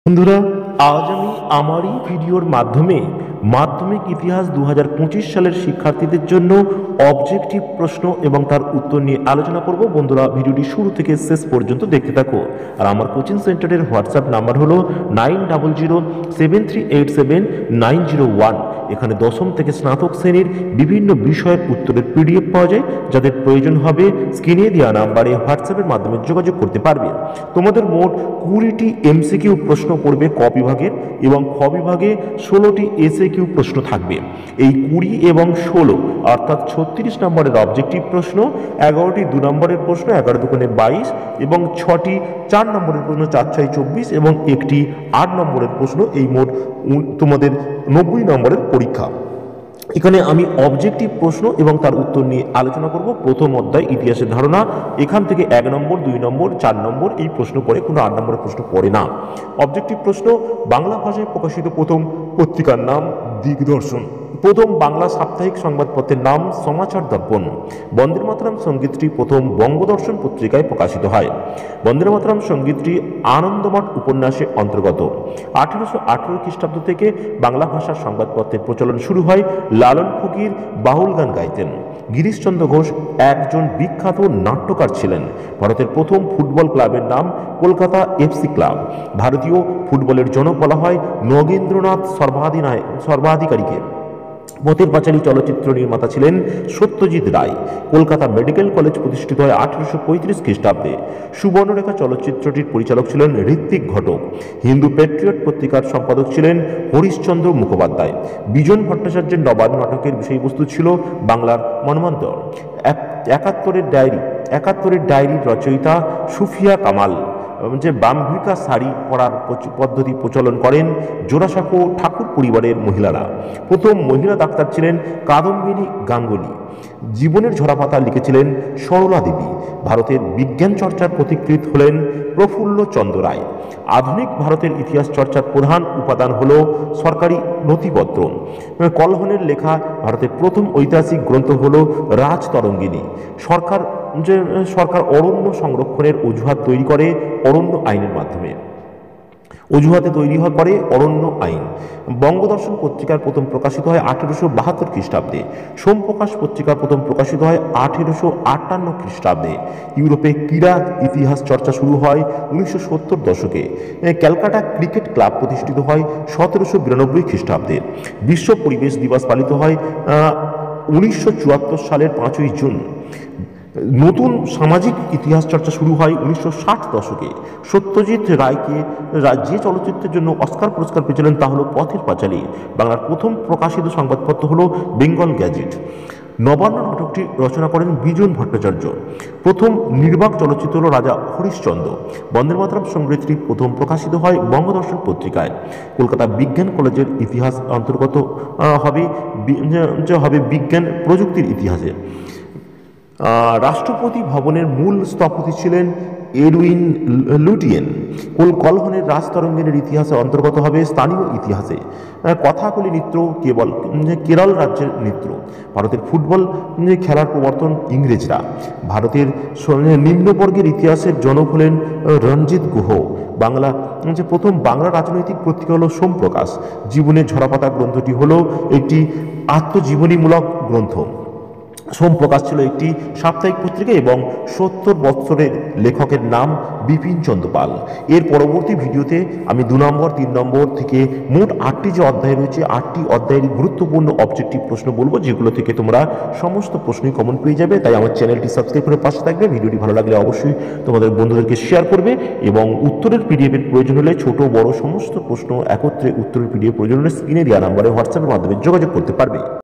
বন্ধুরা, আজ আমি আমার এই ভিডিওর মাধ্যমে মাধ্যমিক ইতিহাস 2025 সালের শিক্ষার্থীদের জন্য অবজেক্টিভ প্রশ্ন এবং তার উত্তর নিয়ে আলোচনা করব। বন্ধুরা, ভিডিওটি শুরু থেকে শেষ পর্যন্ত দেখতে থাকো। আর আমার কোচিং সেন্টারের হোয়াটসঅ্যাপ নাম্বার হলো 9007387901। এখানে দশম থেকে স্নাতক শ্রেণীর বিভিন্ন বিষয়ের উত্তরের পিডিএফ পাওয়া যায়। যাদের প্রয়োজন হবে স্ক্রিনে দেওয়া নাম্বারে হোয়াটসঅ্যাপের মাধ্যমে যোগাযোগ করতে পারবে। তোমাদের মোট 20টি এমসিকিউ প্রশ্ন পড়বে ক বিভাগের এবং খ বিভাগে 16টি এসএকিউ প্রশ্ন থাকবে। এই 20 এবং 16 অর্থাৎ 36 নম্বরের অবজেক্টিভ প্রশ্ন, 11টি 2 নম্বরের প্রশ্ন, 11 দুগুণে 22 এবং 6টি 4 নম্বরের প্রশ্ন, 4 6 24 এবং একটি 8 নম্বরের প্রশ্ন। এই মোট তোমাদের 90 নম্বরের পরীক্ষা। এখানে আমি অবজেক্টিভ প্রশ্ন এবং তার উত্তর নিয়ে আলোচনা করব। প্রথম অধ্যায় ইতিহাসের ধারণা, এখান থেকে 1 নম্বর 2 নম্বর 4 নম্বর এই প্রশ্ন পড়ে, কোনো 8 নম্বরের প্রশ্ন পড়ে না। অবজেক্টিভ প্রশ্ন, বাংলা ভাষায় প্রকাশিত প্রথম পত্রিকার নাম দিগদর্শন। প্রথম বাংলা সাপ্তাহিক সংবাদপত্রের নাম সমাচার দর্পণ। বন্দে মাতরম সঙ্গীতটি প্রথম বঙ্গদর্শন পত্রিকায় প্রকাশিত হয়। বন্দে মাতরম সঙ্গীতটি আনন্দমঠ উপন্যাসে অন্তর্গত। 1818 খ্রিস্টাব্দ থেকে বাংলা ভাষার সংবাদপত্রের প্রচলন শুরু হয়। লালন ফকির বাউল গান গাইতেন। গিরিশচন্দ্র ঘোষ একজন বিখ্যাত নাট্যকার ছিলেন। ভারতের প্রথম ফুটবল ক্লাবের নাম কলকাতা এফসি ক্লাব। ভারতীয় ফুটবলের জনক বলা হয় নগেন্দ্রনাথ সর্বাধিকারীকে। পথের পাঁচালী চলচ্চিত্র নির্মাতা ছিলেন সত্যজিৎ রায়। কলকাতা মেডিকেল কলেজ প্রতিষ্ঠিত হয় 1835 খ্রিস্টাব্দে। সুবর্ণরেখা চলচ্চিত্রটির পরিচালক ছিলেন ঋত্বিক ঘটক। হিন্দু প্যাট্রিয়ট পত্রিকার সম্পাদক ছিলেন হরিশচন্দ্র মুখোপাধ্যায়। বিজন ভট্টাচার্যের নবাব নাটকের বিষয়বস্তু ছিল বাংলার মন্বন্তর। একাত্তরের ডায়েরির রচয়িতা সুফিয়া কামাল যে বাম্বিকা শাড়ি পরার পদ্ধতি প্রচলন করেন জোড়াসাঁকো ঠাকুর পরিবারের মহিলারা। প্রথম মহিলা ডাক্তার ছিলেন কাদম্বিনী গাঙ্গুলি। জীবনের ঝরাপাতা লিখেছিলেন সরলা দেবী। ভারতের বিজ্ঞান চর্চার পথিকৃৎ হলেন প্রফুল্ল চন্দ্র রায়। আধুনিক ভারতের ইতিহাস চর্চার প্রধান উপাদান হল সরকারি নথিপত্র। কলহনের লেখা ভারতের প্রথম ঐতিহাসিক গ্রন্থ হল রাজতরঙ্গিনী। সরকার অরণ্য সংরক্ষণের অজুহাত তৈরি করে অরণ্য আইনের মাধ্যমে। অরণ্য আইন। বঙ্গদর্শন পত্রিকার প্রথম প্রকাশিত হয় 1872 খ্রিস্টাব্দে। সোমপ্রকাশ পত্রিকার প্রথম প্রকাশিত হয় 1858 খ্রিস্টাব্দে। ইউরোপে ক্রীড়া ইতিহাস চর্চা শুরু হয় 1970 দশকে। ক্যালকাটা ক্রিকেট ক্লাব প্রতিষ্ঠিত হয় 1792 খ্রিস্টাব্দে। বিশ্ব পরিবেশ দিবস পালিত হয় 1974 সালের 5ই জুন। নতুন সামাজিক ইতিহাস চর্চা শুরু হয় 1960 দশকে। সত্যজিৎ রায়কে যে চলচ্চিত্রের জন্য অস্কার পুরস্কার পেয়েছিলেন তা হল পথের পাঁচালী। বাংলার প্রথম প্রকাশিত সংবাদপত্র হল বেঙ্গল গ্যাজেট। নবান্ন নাটকটি রচনা করেন বিজন ভট্টাচার্য। প্রথম নির্বাক চলচ্চিত্র হল রাজা হরিশচন্দ্র। বন্দে মাতরম সংগীতটি প্রথম প্রকাশিত হয় বঙ্গদর্শন পত্রিকায়। কলকাতা বিজ্ঞান কলেজের ইতিহাস অন্তর্গত হবে বিজ্ঞান প্রযুক্তির ইতিহাসে। রাষ্ট্রপতি ভবনের মূল স্থপতি ছিলেন এডউইন লুটিয়েন। কলহনের রাজতরঙ্গিনীর ইতিহাসে অন্তর্গত হবে স্থানীয় ইতিহাসে। কথাকলি নৃত্য কেরল রাজ্যের নৃত্য। ভারতের ফুটবল খেলার প্রবর্তন ইংরেজরা। ভারতের নিম্নবর্গের ইতিহাসের জনক হলেন রঞ্জিত গুহ। প্রথম বাংলা রাজনৈতিক পত্রিকা হল সোমপ্রকাশ। জীবনের ঝরাপাতা গ্রন্থটি হল একটি আত্মজীবনীমূলক গ্রন্থ। সোমপ্রকাশ ছিল একটি সাপ্তাহিক পত্রিকা এবং 70 বৎসরের লেখকের নাম বিপিন চন্দ্র পাল। এর পরবর্তী ভিডিওতে আমি 2 নম্বর 3 নম্বর থেকে মোট 8টি যে অধ্যায় রয়েছে 8টি অধ্যায়ের গুরুত্বপূর্ণ অবজেক্টিভ প্রশ্ন বলবো, যেগুলো থেকে তোমরা সমস্ত প্রশ্নই কমন পেয়ে যাবে। তাই আমার চ্যানেলটি সাবস্ক্রাইব করে পাশে থাকবে। ভিডিওটি ভালো লাগলে অবশ্যই তোমাদের বন্ধুদেরকে শেয়ার করবে এবং উত্তরের পিডিএফের প্রয়োজন হলে ছোট বড় সমস্ত প্রশ্ন একত্রে উত্তরের পিডিএফ প্রয়োজন হলে স্ক্রিনে দেওয়া নাম্বারে হোয়াটসঅ্যাপের মাধ্যমে যোগাযোগ করতে পারবে।